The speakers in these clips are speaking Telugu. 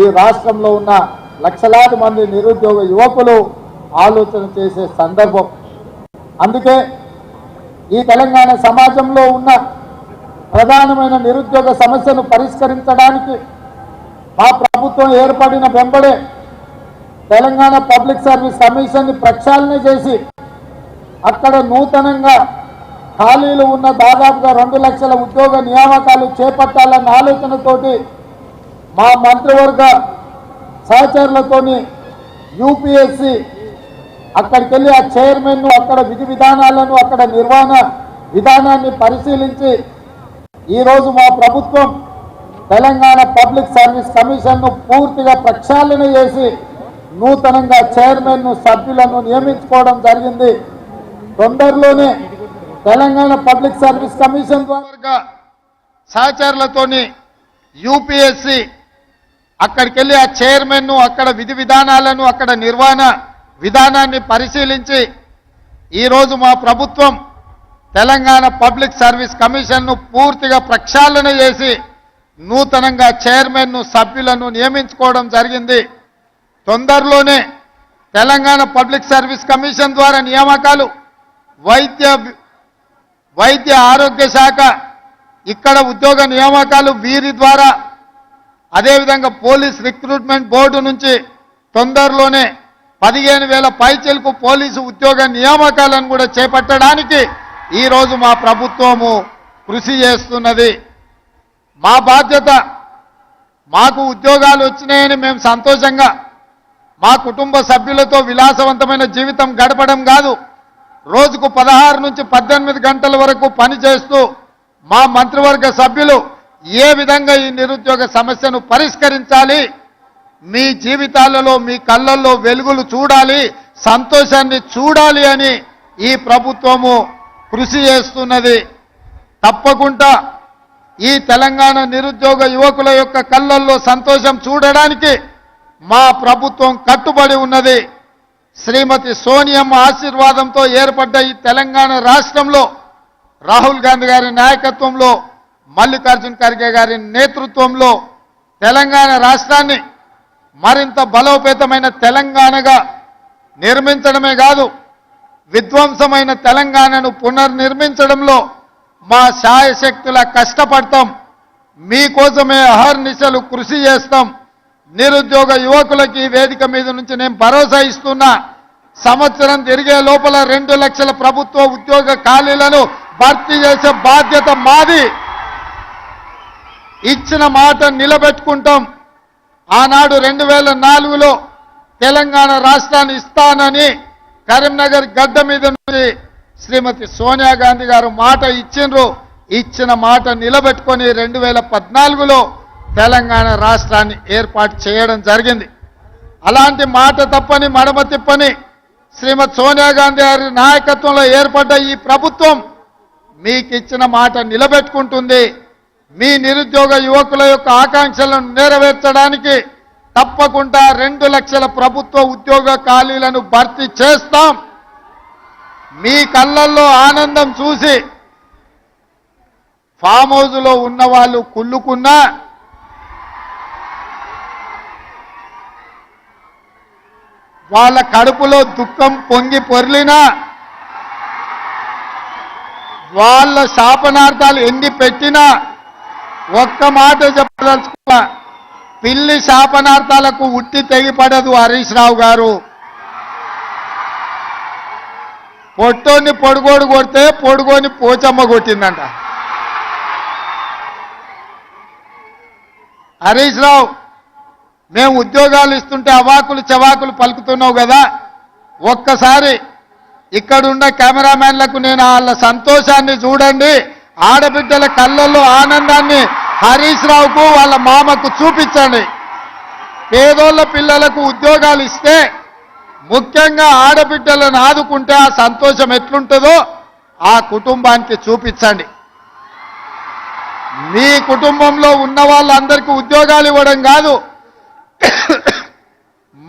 ఈ రాష్ట్రంలో ఉన్న లక్షలాది మంది నిరుద్యోగ యువకులు ఆలోచన చేసే సందర్భం. అందుకే ఈ తెలంగాణ సమాజంలో ఉన్న ప్రధానమైన నిరుద్యోగ సమస్యను పరిష్కరించడానికి మా ప్రభుత్వం ఏర్పడిన వెంబడే తెలంగాణ పబ్లిక్ సర్వీస్ కమిషన్ ని ప్రక్షాళన చేసి అక్కడ నూతనంగా ఖాళీలు ఉన్న దాదాపుగా 2 లక్షల ఉద్యోగ నియామకాలు చేపట్టాలన్న ఆలోచనతోటి మా మంత్రివర్గ సహచరులతోని యూపీఎస్సీ అక్కడికి వెళ్ళి ఆ చైర్మన్ అక్కడ విధి విధానాలను అక్కడ నిర్వహణ విధానాన్ని పరిశీలించి ఈరోజు మా ప్రభుత్వం తెలంగాణ పబ్లిక్ సర్వీస్ కమిషన్ను పూర్తిగా ప్రక్షాళన చేసి నూతనంగా చైర్మన్ను సభ్యులను నియమించుకోవడం జరిగింది. తొందరలోనే తెలంగాణ పబ్లిక్ సర్వీస్ కమిషన్ ద్వారా సహచరులతోని యూపీఎస్సీ అక్కడికి వెళ్ళి ఆ చైర్మన్ అక్కడ విధి విధానాలను అక్కడ నిర్వహణ విధానాన్ని పరిశీలించి ఈరోజు మా ప్రభుత్వం తెలంగాణ పబ్లిక్ సర్వీస్ కమిషన్ను పూర్తిగా ప్రక్షాళన చేసి నూతనంగా చైర్మన్ను సభ్యులను నియమించుకోవడం జరిగింది. తొందరలోనే తెలంగాణ పబ్లిక్ సర్వీస్ కమిషన్ ద్వారా నియామకాలు వైద్య ఆరోగ్య శాఖ ఇక్కడ ఉద్యోగ నియామకాలు వీరి ద్వారా, అదేవిధంగా పోలీస్ రిక్రూట్మెంట్ బోర్డు నుంచి తొందరలోనే 15,000 పైచిలకు పోలీసు ఉద్యోగ నియామకాలను కూడా చేపట్టడానికి ఈరోజు మా ప్రభుత్వము కృషి చేస్తున్నది. మా బాధ్యత, మాకు ఉద్యోగాలు వచ్చినాయని మేము సంతోషంగా మా కుటుంబ సభ్యులతో విలాసవంతమైన జీవితం గడపడం కాదు, రోజుకు 16 నుంచి 18 గంటల వరకు పనిచేస్తూ మా మంత్రివర్గ సభ్యులు ఏ విధంగా ఈ నిరుద్యోగ సమస్యను పరిష్కరించాలి, మీ జీవితాలలో మీ కళ్ళల్లో వెలుగులు చూడాలి, సంతోషాన్ని చూడాలి అని ఈ ప్రభుత్వము కృషి చేస్తున్నది. తప్పకుండా ఈ తెలంగాణ నిరుద్యోగ యువకుల యొక్క కళ్ళల్లో సంతోషం చూడడానికి మా ప్రభుత్వం కట్టుబడి ఉన్నది. శ్రీమతి సోనియమ్మ ఆశీర్వాదంతో ఏర్పడ్డ ఈ తెలంగాణ రాష్ట్రంలో రాహుల్ గాంధీ గారి నాయకత్వంలో, మల్లికార్జున్ ఖర్గే గారి నేతృత్వంలో తెలంగాణ రాష్ట్రాన్ని మరింత బలోపేతమైన తెలంగాణగా నిర్మించడమే కాదు, విధ్వంసమైన తెలంగాణను పునర్నిర్మించడంలో మా శాయశక్తుల కష్టపడతాం. మీకోసమే అహర్నిశలు కృషి చేస్తాం. నిరుద్యోగ యువకులకి వేదిక మీద నుంచి నేను భరోసా ఇస్తున్నా, సంవత్సరం తిరిగే లోపల 2 లక్షల ప్రభుత్వ ఉద్యోగ ఖాళీలను భర్తీ చేసే బాధ్యత మాది. ఇచ్చిన మాట నిలబెట్టుకుంటాం. ఆనాడు 2004లో తెలంగాణ రాష్ట్రాన్ని ఇస్తానని కరీంనగర్ గడ్డ మీద నుంచి శ్రీమతి సోనియా గాంధీ గారు మాట ఇచ్చిండ్రు. ఇచ్చిన మాట నిలబెట్టుకొని 2014లో తెలంగాణ రాష్ట్రాన్ని ఏర్పాటు చేయడం జరిగింది. అలాంటి మాట తప్పని మడమ తిప్పని శ్రీమతి సోనియా గాంధీ గారి నాయకత్వంలో ఏర్పడ్డ ఈ ప్రభుత్వం మీకు ఇచ్చిన మాట నిలబెట్టుకుంటుంది. మీ నిరుద్యోగ యువకుల యొక్క ఆకాంక్షలను నెరవేర్చడానికి తప్పకుండా 2 లక్షల ప్రభుత్వ ఉద్యోగ ఖాళీలను భర్తీ చేస్తాం. మీ కళ్ళల్లో ఆనందం చూసి ఫామ్ హౌస్లో ఉన్న వాళ్ళు కుళ్ళుకున్నా, వాళ్ళ కడుపులో దుఃఖం పొంగి పొర్లినా, వాళ్ళ శాపనార్థాలు ఎన్ని పెట్టినా ఒక్క మాట చెప్పదలుచుకున్నా, పిల్లి శాపనార్థాలకు ఉట్టి తెగిపడదు హరీష్ రావు గారు. పొట్టోని పొడుగోడు కొడితే పొడుగోని పోచమ్మ కొట్టిందంట. హరీష్ రావు, మేము ఉద్యోగాలు ఇస్తుంటే అవాకులు చవాకులు పలుకుతున్నావు కదా, ఒక్కసారి ఇక్కడున్న కెమెరామ్యాన్లకు నేను వాళ్ళ సంతోషాన్ని చూడండి, ఆడబిడ్డల కళ్ళల్లో ఆనందాన్ని హరీష్ రావుకు వాళ్ళ మామకు చూపించండి. పేదోళ్ళ పిల్లలకు ఉద్యోగాలు ఇస్తే, ముఖ్యంగా ఆడబిడ్డలను ఆదుకుంటే ఆ సంతోషం ఎట్లుంటుందో ఆ కుటుంబానికి చూపించండి. మీ కుటుంబంలో ఉన్న వాళ్ళందరికీ ఉద్యోగాలు ఇవ్వడం కాదు,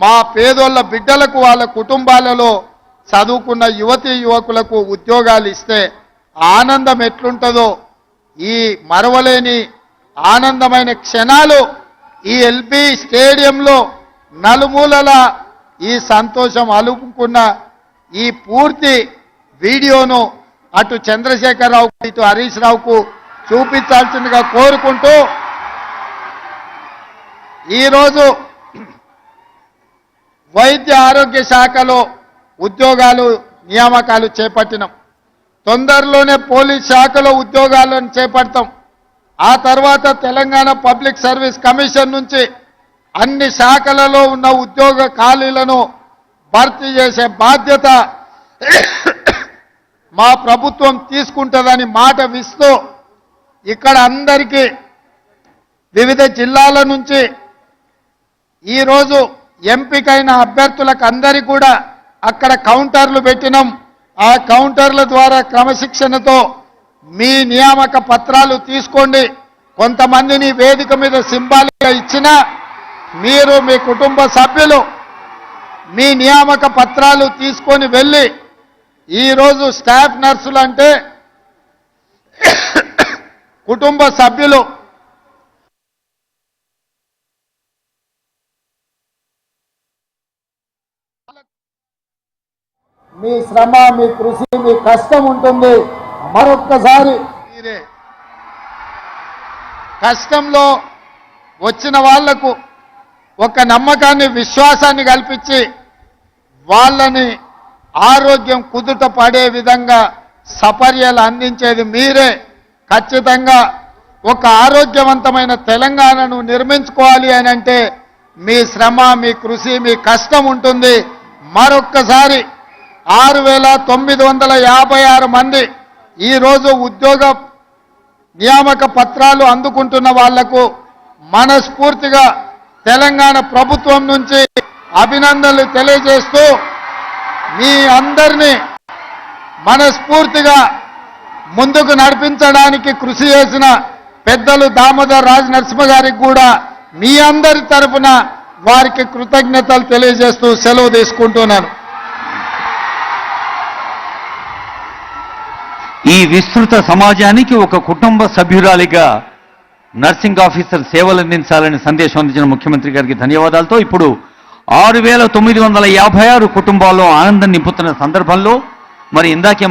మా పేదోళ్ళ బిడ్డలకు వాళ్ళ కుటుంబాలలో చదువుకున్న యువతీ యువకులకు ఉద్యోగాలు ఇస్తే ఆనందం ఎట్లుంటుందో, ఈ మరవలేని ఆనందమైన క్షణాలు ఈ ఎల్బీ స్టేడియంలో నలుమూలల ఈ సంతోషం అలుపుకున్న ఈ పూర్తి వీడియోను అటు చంద్రశేఖరరావు ఇటు హరీష్ రావుకు చూపించాల్సిందిగా కోరుకుంటూ ఈరోజు వైద్య ఆరోగ్య శాఖలో ఉద్యోగాలు నియామకాలు చేపట్టినాం. తొందరలోనే పోలీస్ శాఖలో ఉద్యోగాలను చేపడతాం. ఆ తర్వాత తెలంగాణ పబ్లిక్ సర్వీస్ కమిషన్ నుంచి అన్ని శాఖలలో ఉన్న ఉద్యోగ ఖాళీలను భర్తీ చేసే బాధ్యత మా ప్రభుత్వం తీసుకుంటుందని మాట ఇస్తూ ఇక్కడ అందరికీ వివిధ జిల్లాల నుంచి ఈరోజు ఎంపికైన అభ్యర్థులకు అందరికీ కూడా అక్కడ కౌంటర్లు పెట్టినాం. ఆ కౌంటర్ల ద్వారా క్రమశిక్షణతో మీ నియామక పత్రాలు తీసుకోండి. కొంతమందిని వేదిక మీద సింబాలిక్గా ఇచ్చినా మీరు మీ కుటుంబ సభ్యులు మీ నియామక పత్రాలు తీసుకొని వెళ్ళి ఈరోజు స్టాఫ్ నర్సులు అంటే కుటుంబ సభ్యులు మీ శ్రమ మీ కృషి మీ కష్టం ఉంటుంది. మరొక్కసారి మీరే కష్టంలో వచ్చిన వాళ్లకు ఒక నమ్మకాన్ని విశ్వాసాన్ని కల్పించి వాళ్ళని ఆరోగ్యం కుదుట పడే విధంగా సపర్యలు అందించేది మీరే. ఖచ్చితంగా ఒక ఆరోగ్యవంతమైన తెలంగాణను నిర్మించుకోవాలి అని అంటే మీ శ్రమ మీ కృషి మీ కష్టం ఉంటుంది. మరొక్కసారి 6,956 మంది ఈరోజు ఉద్యోగ నియామక పత్రాలు అందుకుంటున్న వాళ్లకు మనస్ఫూర్తిగా తెలంగాణ ప్రభుత్వం నుంచి అభినందనలు తెలియజేస్తూ మీ అందరినీ మనస్ఫూర్తిగా ముందుకు నడిపించడానికి కృషి చేసిన పెద్దలు దామోదర్ రాజ్ నరసింహ గారికి కూడా మీ అందరి తరఫున వారికి కృతజ్ఞతలు తెలియజేస్తూ సెలవు తీసుకుంటున్నాను. ఈ విస్తృత సమాజానికి ఒక కుటుంబ సభ్యురాలిగా నర్సింగ్ ఆఫీసర్ సేవలందించాలని సందేశం అందించిన ముఖ్యమంత్రి గారికి ధన్యవాదాలతో ఇప్పుడు 6,956 కుటుంబాల్లో ఆనందం నింపుతున్న సందర్భంలో మరి ఇందాకే